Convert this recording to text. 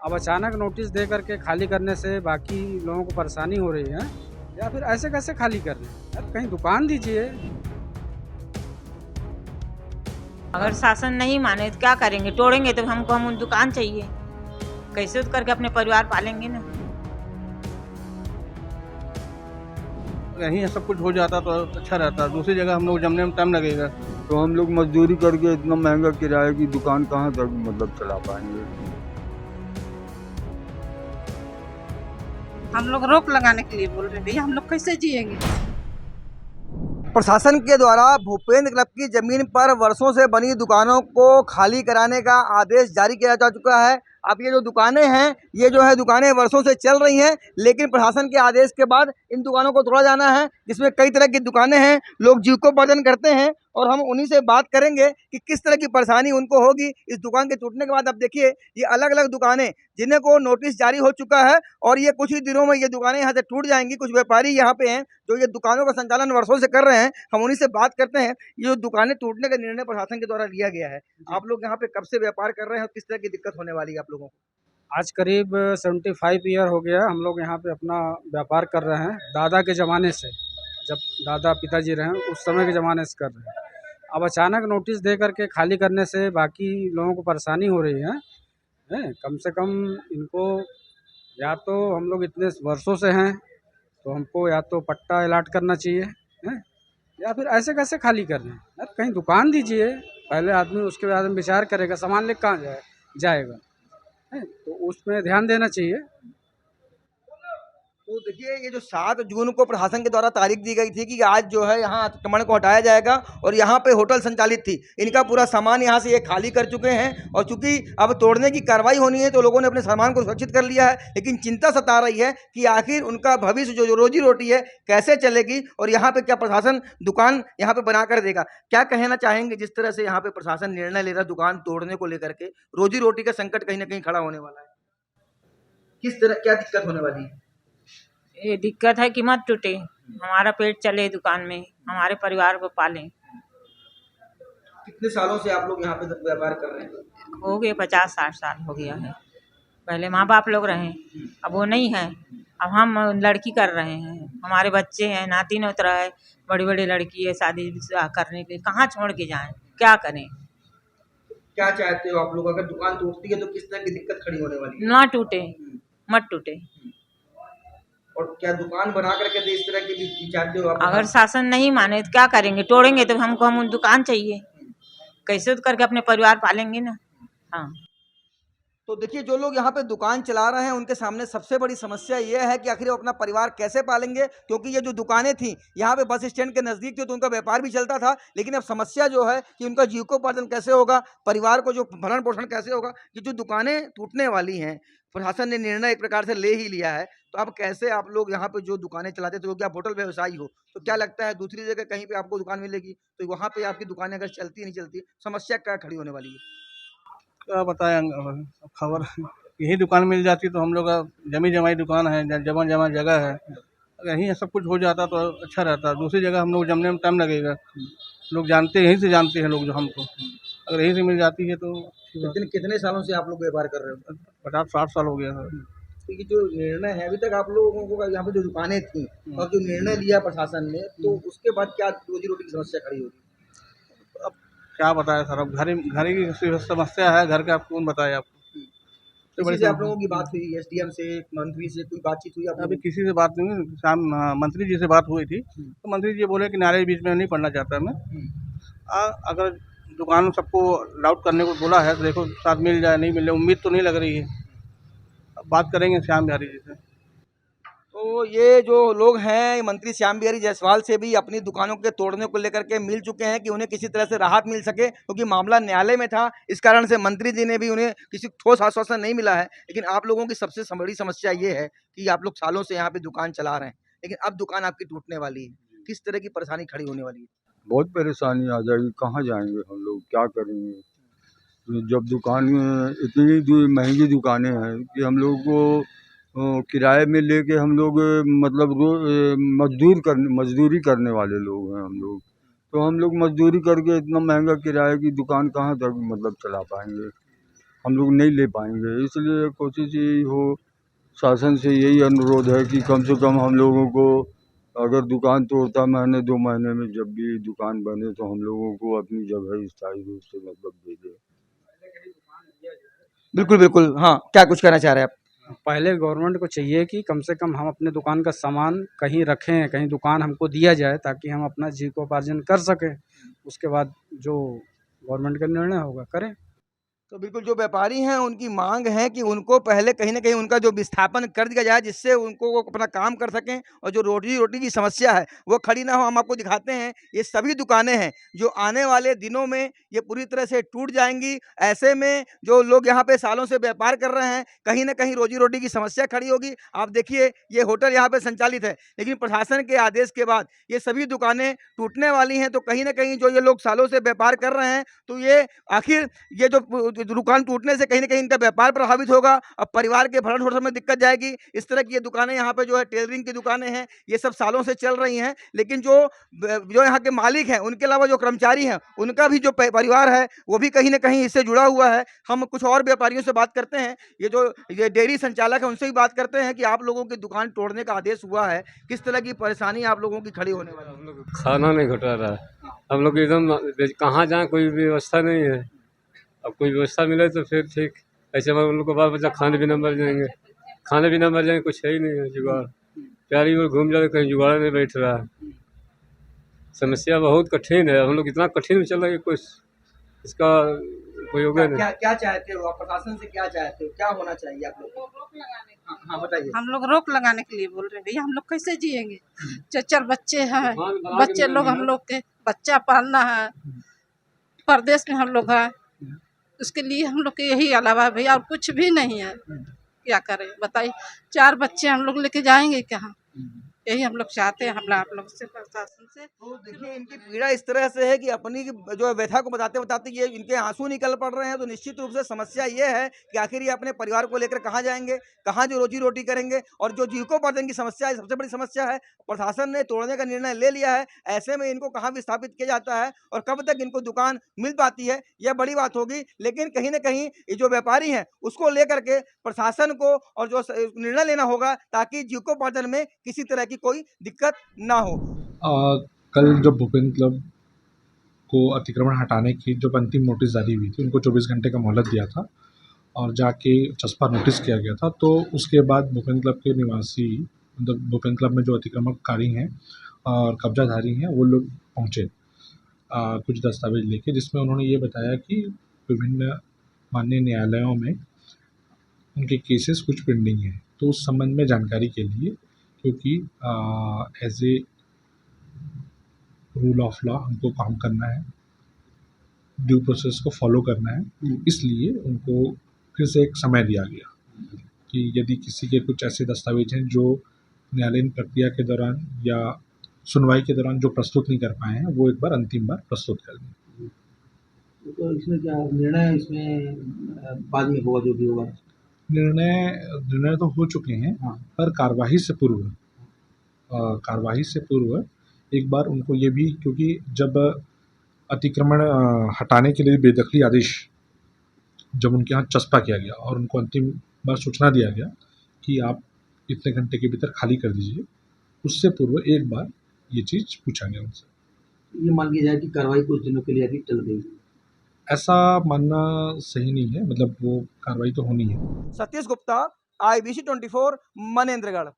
अब अचानक नोटिस दे करके खाली करने से बाकी लोगों को परेशानी हो रही है, या फिर ऐसे कैसे खाली कर रहे हैं? यार कहीं दुकान दीजिए। अगर शासन नहीं माने तो क्या करेंगे? तोड़ेंगे तो हमको हम दुकान चाहिए, कैसे तो करके अपने परिवार पालेंगे ना। यहीं सब कुछ हो जाता तो अच्छा रहता, दूसरी जगह हम लोग जमने में टाइम लगेगा। तो हम लोग मजदूरी करके इतना महंगा किराए की दुकान कहाँ तक मतलब चला पाएंगे। हम लोग रोक लगाने के लिए बोल रहे हैं, भैया हम लोग कैसे जिएंगे। प्रशासन के द्वारा भूपेंद्र क्लब की जमीन पर वर्षों से बनी दुकानों को खाली कराने का आदेश जारी किया जा चुका है। अब ये जो दुकानें हैं, ये जो है दुकानें वर्षों से चल रही हैं, लेकिन प्रशासन के आदेश के बाद इन दुकानों को तोड़ा जाना है, जिसमें कई तरह की दुकानें हैं। लोग जीविकोपार्जन करते हैं और हम उन्हीं से बात करेंगे कि किस तरह की परेशानी उनको होगी इस दुकान के टूटने के बाद। अब देखिए, ये अलग अलग दुकानें जिन्हें को नोटिस जारी हो चुका है और ये कुछ ही दिनों में ये दुकानें यहाँ से टूट जाएंगी। कुछ व्यापारी यहाँ पे हैं जो ये दुकानों का संचालन वर्षों से कर रहे हैं, हम उन्हीं से बात करते हैं। ये जो दुकानें टूटने का निर्णय प्रशासन के द्वारा लिया गया है, आप लोग यहाँ पे कब से व्यापार कर रहे हैं और किस तरह की दिक्कत होने वाली है आप लोगों को? आज करीब 75 ईयर हो गया हम लोग यहाँ पे अपना व्यापार कर रहे हैं। दादा के ज़माने से, जब दादा पिताजी रहे उस समय के ज़माने से कर रहे हैं। अब अचानक नोटिस दे करके खाली करने से बाकी लोगों को परेशानी हो रही है। कम से कम इनको, या तो हम लोग इतने वर्षों से हैं तो हमको या तो पट्टा अलॉट करना चाहिए है, या फिर ऐसे कैसे खाली कर रहे हैं? यार कहीं दुकान दीजिए पहले आदमी, उसके बाद में विचार करेगा सामान लेकर कहाँ जाएगा है, तो उसमें ध्यान देना चाहिए। तो देखिए, ये जो 7 जून को प्रशासन के द्वारा तारीख दी गई थी कि आज जो है यहाँ अतिक्रमण को हटाया जाएगा और यहाँ पे होटल संचालित थी, इनका पूरा सामान यहाँ से ये खाली कर चुके हैं। और चूंकि अब तोड़ने की कार्रवाई होनी है तो लोगों ने अपने सामान को सुरक्षित कर लिया है, लेकिन चिंता सता रही है कि आखिर उनका भविष्य जो रोजी रोटी है कैसे चलेगी और यहाँ पे क्या प्रशासन दुकान यहाँ पे बना कर देगा। क्या कहना चाहेंगे जिस तरह से यहाँ पे प्रशासन निर्णय ले रहा है दुकान तोड़ने को लेकर के? रोजी रोटी का संकट कहीं ना कहीं खड़ा होने वाला है, किस तरह क्या दिक्कत होने वाली है? ये दिक्कत है कि मत टूटे, हमारा पेट चले, दुकान में हमारे परिवार को पालें। कितने सालों से आप लोग यहाँ पे व्यापार कर रहे हैं? हो गए 50-60 साल हो गया है। पहले माँ बाप लोग रहे, अब वो नहीं है, अब हम लड़की कर रहे हैं, हमारे बच्चे हैं, नाती नोतरा है, बड़ी बड़ी लड़की है, शादी करने के लिए कहाँ छोड़ के जाएं, क्या करें? क्या चाहते हो आप लोग? अगर दुकान टूटती है तो किस तरह की दिक्कत खड़ी होने वाली है? ना टूटे, मत टूटे। और क्या दुकान बना करके दे, इस तरह की भी चाहते हो आप? अगर शासन नहीं माने तो क्या करेंगे? तोड़ेंगे तो हमको हम दुकान चाहिए, कैसे तो करके अपने परिवार पालेंगे ना। हाँ, तो देखिए, जो लोग यहाँ पे दुकान चला रहे हैं उनके सामने सबसे बड़ी समस्या ये है कि आखिर वो अपना परिवार कैसे पालेंगे, क्योंकि ये जो दुकानें थी यहाँ पे बस स्टैंड के नज़दीक थी तो उनका व्यापार भी चलता था, लेकिन अब समस्या जो है कि उनका जीविकोपार्जन कैसे होगा, परिवार को जो भरण पोषण कैसे होगा। ये जो दुकानें टूटने वाली हैं, प्रशासन ने निर्णय एक प्रकार से ले ही लिया है, तो अब कैसे आप लोग यहाँ पे जो दुकानें चलाते थे, क्योंकि आप होटल व्यवसायी हो, तो क्या लगता है दूसरी जगह कहीं पे आपको दुकान मिलेगी तो वहाँ पे आपकी दुकानें अगर चलती नहीं चलती, समस्या क्या खड़ी होने वाली है? क्या बताएं, अब खबर यही दुकान मिल जाती तो हम लोग का जमी जमाई दुकान है, जमा जमा जगह है, यहीं सब कुछ हो जाता तो अच्छा रहता, दूसरी जगह हम लोग जमने में टाइम लगेगा। लोग जानते, यहीं से जानते हैं लोग जो हमको, अगर यहीं से मिल जाती है तो कितने सालों से आप लोग व्यापार कर रहे हो? 50-60 साल हो गया सर। तो ये जो निर्णय है, अभी तक आप लोगों को यहाँ पे जो दुकानें थी और जो निर्णय लिया प्रशासन ने, तो उसके बाद क्या रोजी रोटी की समस्या खड़ी होगी? अब क्या बताया सर, अब घर की समस्या है, घर का आप कौन बताए आपको। किसी से आप लोगों की बात हुई, एसडीएम से, मंत्री से कोई बातचीत हुई आप लोगों अभी की? किसी से बात नहीं हुई, शाम मंत्री जी से बात हुई थी तो मंत्री जी बोले कि नारे बीच में नहीं पढ़ना चाहता मैं। अगर दुकान सबको लाउट करने को बोला है तो देखो साथ मिल जाए, नहीं मिले, उम्मीद तो नहीं लग रही है, अब बात करेंगे श्याम बिहारी जी से। तो ये जो लोग हैं, मंत्री श्याम बिहारी जायसवाल से भी अपनी दुकानों के तोड़ने को लेकर के मिल चुके हैं कि उन्हें किसी तरह से राहत मिल सके, क्योंकि मामला न्यायालय में था, इस कारण से मंत्री जी ने भी उन्हें किसी ठोस आश्वासन नहीं मिला है। लेकिन आप लोगों की सबसे बड़ी समस्या ये है कि आप लोग सालों से यहाँ पे दुकान चला रहे हैं, लेकिन अब दुकान आपकी टूटने वाली है, किस तरह की परेशानी खड़ी होने वाली है? बहुत परेशानी आ जाएगी, कहाँ जाएंगे हम लोग, क्या करेंगे जब दुकान इतनी महंगी दुकानें हैं कि हम लोग को किराए में लेके हम लोग मतलब मजदूरी करने वाले लोग हैं हम लोग। तो हम लोग मजदूरी करके इतना महंगा किराए की दुकान कहाँ तक मतलब चला पाएंगे। हम लोग नहीं ले पाएंगे। इसलिए कोशिश यही हो, शासन से यही अनुरोध है कि कम से कम हम लोगों को अगर दुकान तोड़ता महीने 2 महीने में जब भी दुकान बने तो हम लोगों को अपनी जगह स्थायी रूप से मतलब दे दे। बिल्कुल बिल्कुल, हाँ, क्या कुछ कहना चाह रहे हैं आप? पहले गवर्नमेंट को चाहिए कि कम से कम हम अपने दुकान का सामान कहीं रखें, कहीं दुकान हमको दिया जाए ताकि हम अपना जीविकोपार्जन कर सकें। उसके बाद जो गवर्नमेंट का निर्णय होगा करें। तो बिल्कुल जो व्यापारी हैं उनकी मांग है कि उनको पहले कहीं न कहीं उनका जो विस्थापन कर दिया जाए, जिससे उनको वो अपना काम कर सकें और जो रोटी-रोटी की समस्या है वो खड़ी ना हो। हम आपको दिखाते हैं ये सभी दुकानें हैं जो आने वाले दिनों में ये पूरी तरह से टूट जाएँगी। ऐसे में जो लोग यहाँ पे सालों से व्यापार कर रहे हैं, कहीं न कहीं रोजी-रोटी की समस्या खड़ी होगी। आप देखिए ये होटल यहाँ पे संचालित है, लेकिन प्रशासन के आदेश के बाद ये सभी दुकानें टूटने वाली हैं। तो कहीं न कहीं जो ये लोग सालों से व्यापार कर रहे हैं, तो ये आखिर ये जो दुकान टूटने से कहीं न कहीं इनका व्यापार प्रभावित होगा और परिवार के भरण-पोषण में दिक्कत जाएगी। इस तरह की ये दुकानें यहाँ पे जो है टेलरिंग की दुकानें हैं, ये सब सालों से चल रही हैं। लेकिन जो यहाँ के मालिक हैं, उनके अलावा जो कर्मचारी हैं, उनका भी जो परिवार है, वो भी कहीं न कहीं इससे जुड़ा हुआ है। हम कुछ और व्यापारियों से बात करते हैं, ये डेयरी संचालक है, उनसे भी बात करते हैं कि आप लोगों की दुकान तोड़ने का आदेश हुआ है, किस तरह की परेशानी आप लोगों की खड़ी होने वाली है? हम लोग खाना नहीं घुटा रहा है, हम लोग एकदम कहाँ जाएँ, कोई व्यवस्था नहीं है। अब कोई व्यवस्था मिले तो फिर ठीक, ऐसे में उन लोग को बाल बच्चा खाने भी न मर जाएंगे, खाने भी न मर जाएंगे, कुछ है ही नहीं है जुगाड़। प्यारी ओर घूम जाए कहीं जुगाड़ नहीं बैठ रहा है। समस्या बहुत कठिन है, हम लोग इतना कठिन में चल रहे हैं कि कुछ इसका कोई होगा नहीं। क्या चाहते हो आप प्रशासन से, क्या चाहते हो, क्या होना चाहिए आप लोग को? हाँ, बताइए। हम लोग रोक लगाने के लिए बोल रहे हैं भैया, हम लोग कैसे जिएंगे? 4 बच्चे हैं, बच्चे लोग हम लोग के बच्चा पालना है, परदेश में हम लोग हैं, उसके लिए हम लोग के यही अलावा है भैया, और कुछ भी नहीं है। क्या करें बताइए? 4 बच्चे हम लोग लेके जाएंगे कहाँ? यही हम लोग चाहते हैं, हम आप लोग से, प्रशासन से। तो देखिए इनकी पीड़ा इस तरह से है कि अपनी जो व्यथा को बताते-बताते ये इनके आंसू निकल पड़ रहे हैं। तो निश्चित रूप से समस्या ये है कि आखिर ये अपने परिवार को लेकर कहाँ जाएँगे, कहाँ जो रोजी-रोटी करेंगे, और जो जीविकोपार्जन की समस्या है, सबसे बड़ी समस्या है। प्रशासन ने तोड़ने का निर्णय ले लिया है, ऐसे में इनको कहाँ विस्थापित किया जाता है और कब तक इनको दुकान मिल पाती है, यह बड़ी बात होगी। लेकिन कहीं न कहीं ये जो व्यापारी हैं, उसको लेकर के प्रशासन को और जो निर्णय लेना होगा ताकि जीविकोपार्जन में किसी तरह की कोई दिक्कत ना हो। कल जब भूपेंद्र क्लब को अतिक्रमण हटाने की जब अंतिम नोटिस जारी हुई थी, उनको 24 घंटे का मोहलत दिया था और जाके चस्पा नोटिस किया गया था। तो उसके बाद भूपेंद्र क्लब के निवासी, मतलब भूपेंद्र क्लब में जो अतिक्रमणकारी हैं और कब्जाधारी हैं, वो लोग पहुँचे कुछ दस्तावेज लेके, जिसमें उन्होंने ये बताया कि विभिन्न माननीय न्यायालयों में उनके केसेस कुछ पेंडिंग हैं। तो उस संबंध में जानकारी के लिए, क्योंकि as a rule of law हमको काम करना है, ड्यू प्रोसेस को फॉलो करना है, इसलिए उनको फिर से एक समय दिया गया कि यदि किसी के कुछ ऐसे दस्तावेज हैं जो न्यायालयीन प्रक्रिया के दौरान या सुनवाई के दौरान जो प्रस्तुत नहीं कर पाए हैं, वो एक बार अंतिम बार प्रस्तुत कर दें। तो इसमें क्या निर्णय, इसमें बाद में होगा जो भी होगा? निर्णय तो हो चुके हैं, हाँ। पर कार्यवाही से पूर्व एक बार उनको ये भी, क्योंकि जब अतिक्रमण हटाने के लिए बेदखली आदेश जब उनके यहाँ चस्पा किया गया और उनको अंतिम बार सूचना दिया गया कि आप इतने घंटे के भीतर खाली कर दीजिए, उससे पूर्व एक बार ये चीज़ पूछा गया उनसे। ये मान लिया जाए कि कार्रवाई कुछ दिनों के लिए अभी चल गई, ऐसा मानना सही नहीं है, मतलब वो कार्रवाई तो होनी है। सतीश गुप्ता, IBC 24, मनेंद्रगढ़।